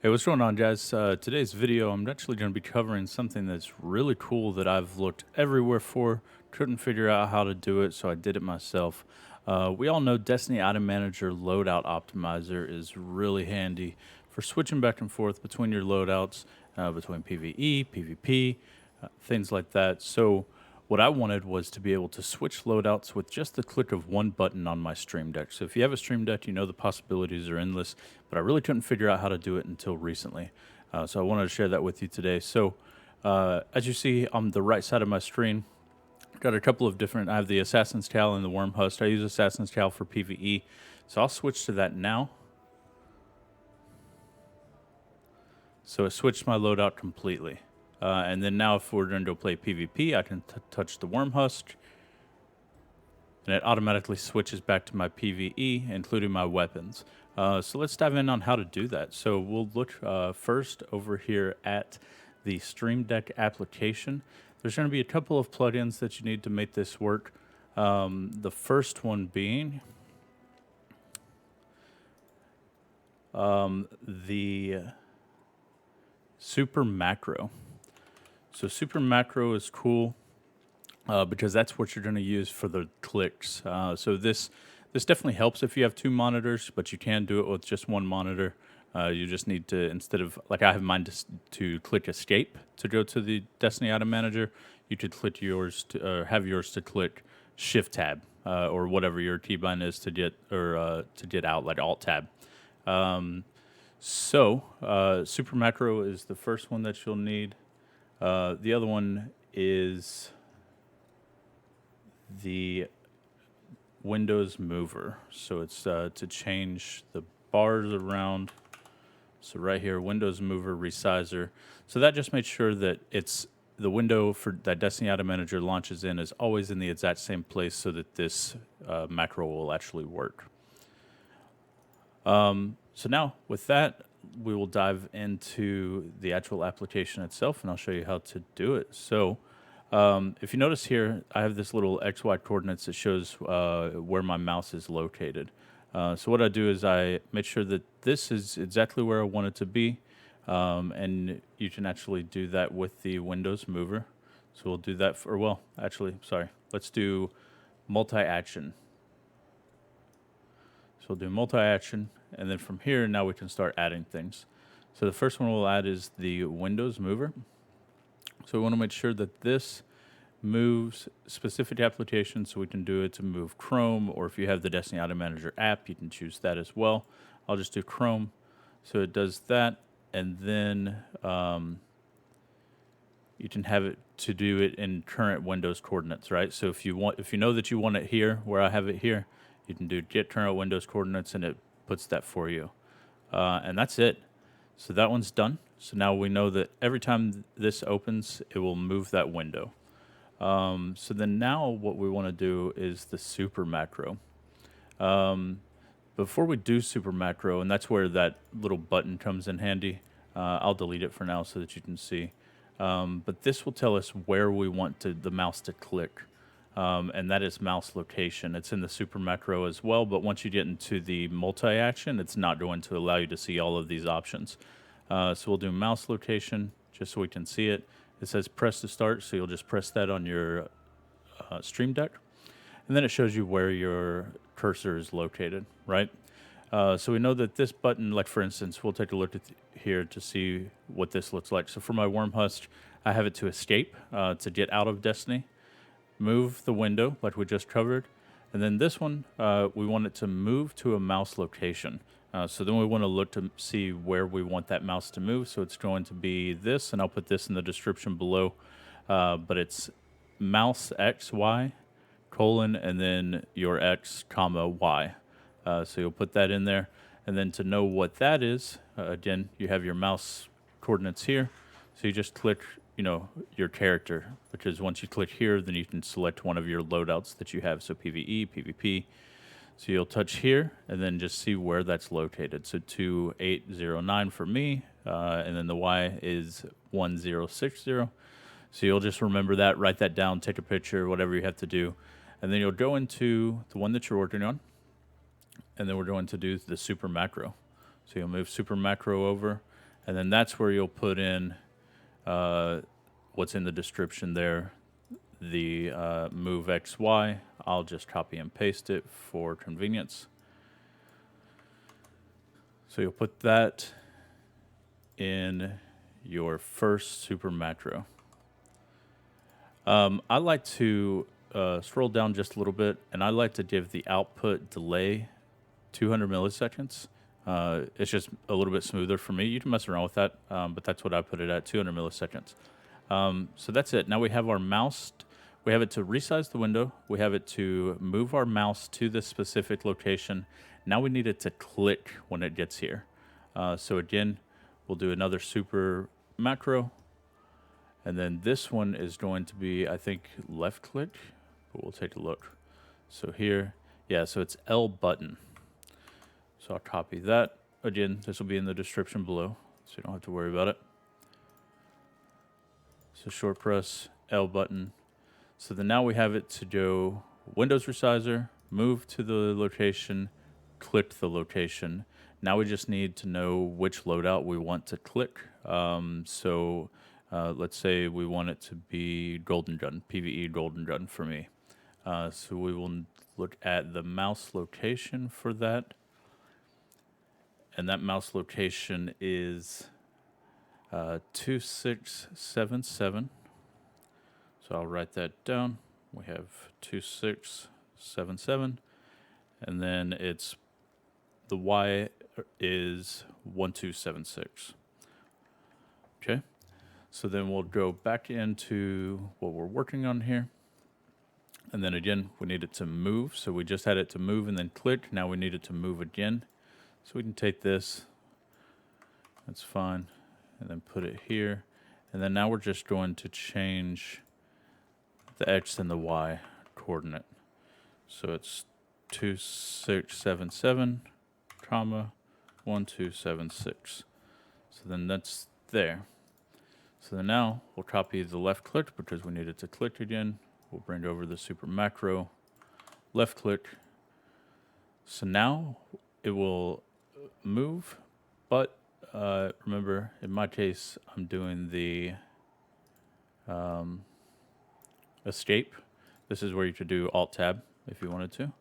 Hey, what's going on, guys? Today's video, I'm actually going to be covering something that's really cool that I've looked everywhere for, couldn't figure out how to do it, so I did it myself. We all know Destiny Item Manager Loadout Optimizer is really handy for switching back and forth between your loadouts, between PvE, PvP, things like that. So what I wanted was to be able to switch loadouts with just the click of one button on my Stream Deck. So if you have a Stream Deck, you know the possibilities are endless, but I really couldn't figure out how to do it until recently. So I wanted to share that with you today. So as you see on the right side of my screen, got a couple of different, I have the Assassin's Cowl and the Worm Husk. I use Assassin's Cowl for PvE, so I'll switch to that now. So it switched my loadout completely. And then now if we're going to go play PvP, I can touch the Worm Husk, and it automatically switches back to my PvE, including my weapons. So let's dive in on how to do that. So we'll look first over here at the Stream Deck application. There's going to be a couple of plugins that you need to make this work. The first one being the SuperMacro. So SuperMacro is cool because that's what you're going to use for the clicks. So this definitely helps if you have two monitors, but you can do it with just one monitor. You just need to, instead of, like I have mine to click escape to go to the Destiny Item Manager, you could click yours to, have yours to click Shift Tab or whatever your keybind is to get out, like Alt Tab. SuperMacro is the first one that you'll need. The other one is the Windows Mover. So it's to change the bars around. So right here, Windows Mover Resizer. So that just makes sure that it's the window for that Destiny Item Manager launches in is always in the exact same place so that this macro will actually work. So now with that, we will dive into the actual application itself, and I'll show you how to do it. So if you notice here, I have this little XY coordinates that shows where my mouse is located. So what I do is I make sure that this is exactly where I want it to be, and you can actually do that with the Windows Mover. So we'll do that for, well, actually, sorry, let's do multi-action. So we'll do multi-action, and then from here, now we can start adding things. So the first one we'll add is the Windows Mover. So we want to make sure that this moves specific applications, so we can do it to move Chrome, or if you have the Destiny Item Manager app, you can choose that as well. I'll just do Chrome. So it does that, and then you can have it to do it in current Windows coordinates, right? So if you know that you want it here, where I have it here, you can do get current Windows coordinates, and it puts that for you. And that's it. So that one's done. So now we know that every time this opens, it will move that window. So then now what we want to do is the SuperMacro. Before we do SuperMacro, and that's where that little button comes in handy, I'll delete it for now so that you can see. But this will tell us where we want the mouse to click. And that is mouse location. It's in the SuperMacro as well, but once you get into the multi-action, it's not going to allow you to see all of these options. So we'll do mouse location just so we can see it. It says press to start, so you'll just press that on your Stream Deck. And then it shows you where your cursor is located, right? So we know that this button, like for instance, we'll take a look at here to see what this looks like. So for my Worm Husk, I have it to escape, to get out of Destiny. Move the window like we just covered, and then this one we want it to move to a mouse location. So then we want to look to see where we want that mouse to move. So it's going to be this, and I'll put this in the description below, but it's mouse XY colon and then your X comma Y. So you'll put that in there, and then to know what that is, again, you have your mouse coordinates here, so you just click your character, because once you click here, then you can select one of your loadouts that you have. So PvE, PvP. So you'll touch here and then just see where that's located. So 2809 for me, and then the Y is 1060. So you'll just remember that, write that down, take a picture, whatever you have to do. And then you'll go into the one that you're working on, and then we're going to do the SuperMacro. So you'll move SuperMacro over, And then that's where you'll put in what's in the description there, the MOUSEXY. I'll just copy and paste it for convenience. So you'll put that in your first SuperMacro. I like to scroll down just a little bit, and I like to give the output delay 200 milliseconds. It's just a little bit smoother for me. You can mess around with that, but that's what I put it at, 200 milliseconds. So that's it. Now we have our mouse. We have it to resize the window. We have it to move our mouse to this specific location. Now we need it to click when it gets here. So again, we'll do another SuperMacro. And then this one is going to be, I think, left click, but we'll take a look. So here, yeah, so it's LBUTTON. So I'll copy that. Again, this will be in the description below, so you don't have to worry about it. So short press, LBUTTON. So then now we have it to go Windows Resizer, move to the location, click the location. Now we just need to know which loadout we want to click. Let's say we want it to be Golden Gun, PvE Golden Gun for me. So we will look at the mouse location for that. And that mouse location is 2677. So I'll write that down. We have 2677. And then it's the Y is 1276. Okay. So then we'll go back into what we're working on here. And then again, we need it to move. So we just had it to move and then click. Now we need it to move again. So we can take this. That's fine. And then put it here. And then now we're just going to change the X and the Y coordinate. So it's 2677, comma, 1276. So then that's there. So then now we'll copy the left click because we need it to click again. We'll bring over the SuperMacro, left click. So now it will move, but remember, in my case, I'm doing the escape. This is where you could do Alt-Tab if you wanted to,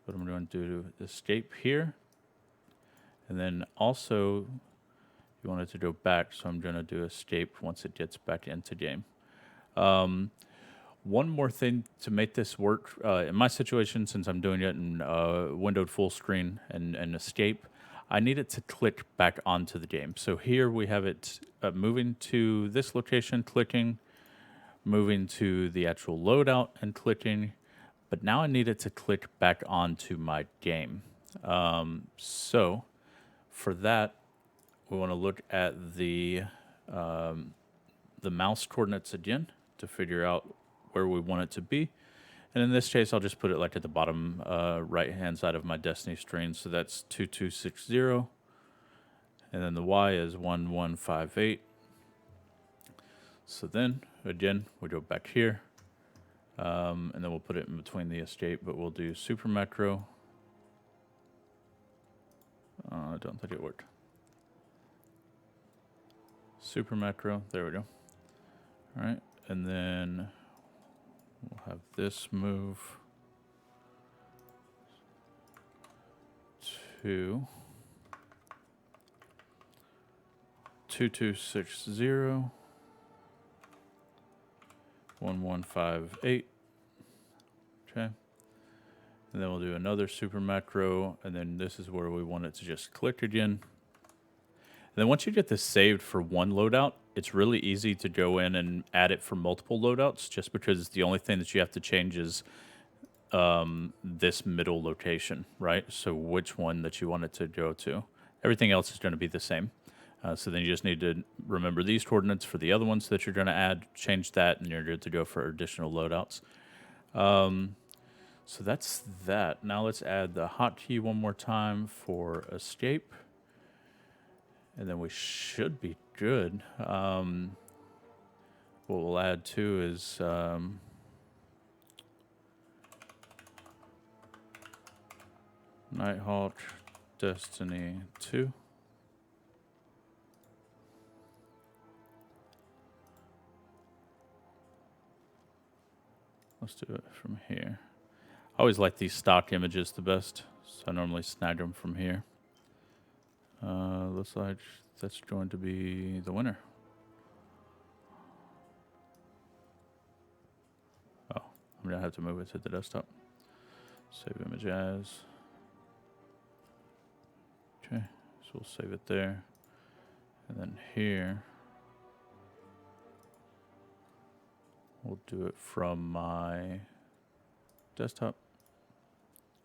but I'm going to do escape here. And then also, you want it to go back, so I'm going to do escape once it gets back into game. One more thing to make this work, in my situation, since I'm doing it in windowed full screen and escape, I need it to click back onto the game. So here we have it moving to this location, clicking, moving to the actual loadout and clicking, but now I need it to click back onto my game. So for that, we want to look at the mouse coordinates again to figure out where we want it to be. And in this case, I'll just put it like at the bottom right-hand side of my Destiny screen. So that's 2260. And then the Y is 1158. So then, again, we go back here. And then we'll put it in between the escape, but we'll do SuperMacro. I don't think it worked. SuperMacro, there we go. All right, and then we'll have this move to 2260, 1158. Okay. And then we'll do another SuperMacro, and then this is where we want it to just click again. And then once you get this saved for one loadout, it's really easy to go in and add it for multiple loadouts, just because the only thing that you have to change is this middle location, right? So which one that you want it to go to. Everything else is going to be the same. So then you just need to remember these coordinates for the other ones that you're going to add, change that, and you're good to go for additional loadouts. So that's that. Now let's add the hotkey one more time for escape. And then we should be good. What we'll add too is Nighthawk Destiny 2. Let's do it from here. I always like these stock images the best, so I normally snag them from here. Looks like that's going to be the winner. Oh, I'm gonna have to move it to the desktop. Save image as. Okay, so we'll save it there. And then here, we'll do it from my desktop.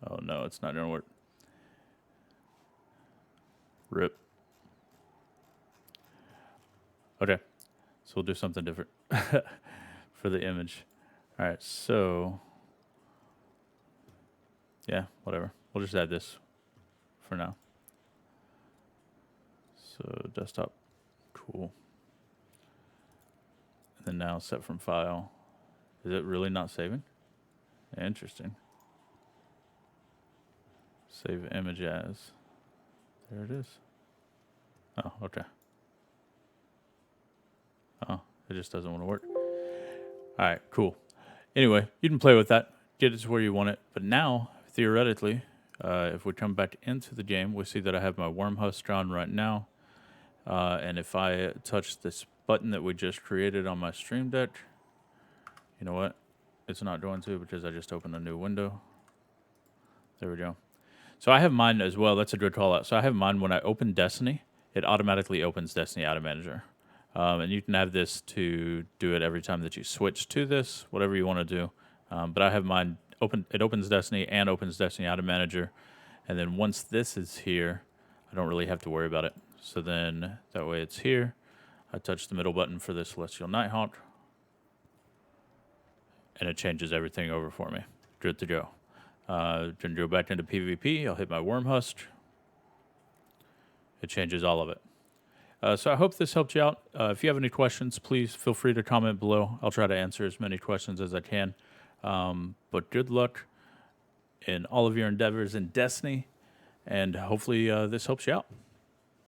Oh no, it's not gonna work. RIP. Okay, so we'll do something different for the image. All right, so yeah, whatever. We'll just add this for now. So desktop, cool. And then now set from file. Is it really not saving? Interesting. Save image as. There it is. Oh, okay. Oh, it just doesn't want to work. All right, cool. Anyway, you can play with that, get it to where you want it. But now, theoretically, if we come back into the game, we see that I have my worm host drawn right now. And if I touch this button that we just created on my Stream Deck, you know what? It's not going to because I just opened a new window. There we go. So I have mine as well. That's a good call out. So I have mine when I open Destiny, it automatically opens Destiny Item Manager. And you can have this to do it every time that you switch to this, whatever you want to do. But I have mine open. It opens Destiny and opens Destiny Item Manager. And then once this is here, I don't really have to worry about it. So then that way it's here. I touch the middle button for the Celestial Nighthawk. And it changes everything over for me. Good to go. Then go back into PvP. I'll hit my worm husk. It changes all of it. So I hope this helped you out. If you have any questions, please feel free to comment below. I'll try to answer as many questions as I can. But good luck in all of your endeavors in Destiny. And hopefully this helps you out.